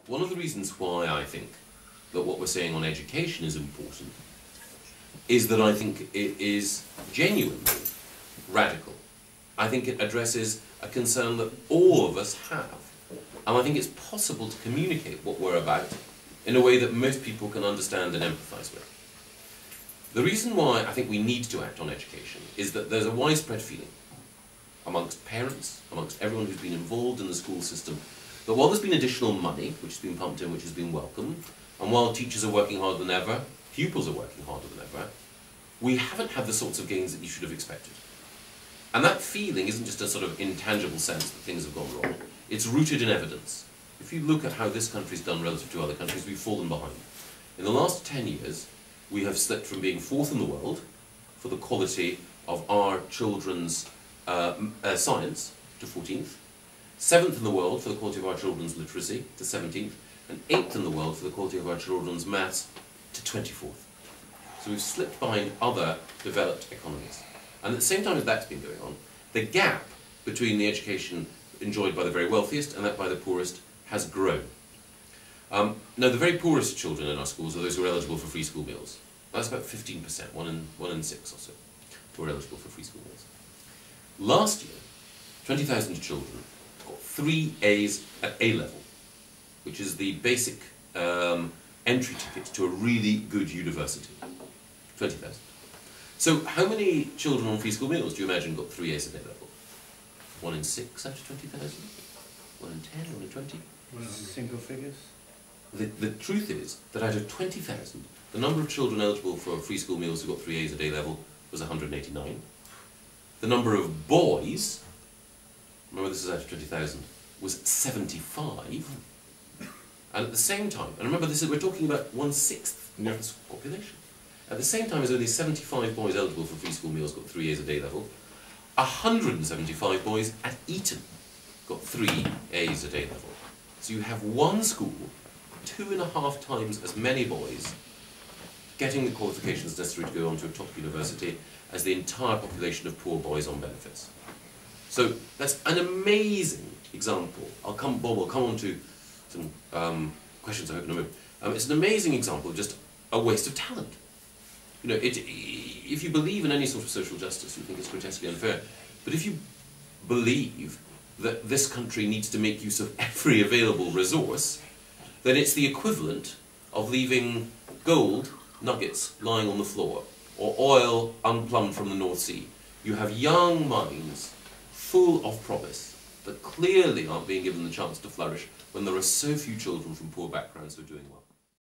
One of the reasons why I think that what we're saying on education is important is that I think it is genuinely radical. I think it addresses a concern that all of us have. And I think it's possible to communicate what we're about in a way that most people can understand and empathise with. The reason why I think we need to act on education is that there's a widespread feeling amongst parents, amongst everyone who's been involved in the school system, that while there's been additional money, which has been pumped in, which has been welcomed, and while teachers are working harder than ever, pupils are working harder than ever, we haven't had the sorts of gains that you should have expected. And that feeling isn't just a sort of intangible sense that things have gone wrong, it's rooted in evidence. If you look at how this country's done relative to other countries, we've fallen behind. In the last 10 years, we have slipped from being 4th in the world for the quality of our children's science to 14th, 7th in the world for the quality of our children's literacy to 17th, and 8th in the world for the quality of our children's maths to 24th. So we've slipped behind other developed economies. And at the same time as that's been going on, the gap between the education enjoyed by the very wealthiest and that by the poorest has grown. Now, the very poorest children in our schools are those who are eligible for free school meals. That's about 15%, one in 6 or so, who are eligible for free school meals. Last year, 20,000 children got 3 A's at A level, which is the basic entry ticket to a really good university. 20,000. So how many children on free school meals do you imagine got 3 A's at A level? 1 in 6 out of 20,000? 1 in 10? 1 in 20? Single figures? The truth is that out of 20,000, the number of children eligible for free school meals who got 3 A's at A level was 189. The number of boys, remember this is out of 20,000, was 75. And at the same time, and remember this is, we're talking about 1/6 of the population. At the same time as only 75 boys eligible for free school meals got 3 A's at A level, 175 boys at Eton got 3 A's at A level. So you have one school, 2.5 times as many boys getting the qualifications necessary to go on to a top university as the entire population of poor boys on benefits. So that's an amazing example. Bob will come on to some questions I hope in a moment. It's an amazing example of just a waste of talent. You know, if you believe in any sort of social justice, you think it's grotesquely unfair. But if you believe that this country needs to make use of every available resource, then it's the equivalent of leaving gold nuggets lying on the floor, or oil unplumbed from the North Sea. You have young minds full of promise that clearly aren't being given the chance to flourish when there are so few children from poor backgrounds who are doing well.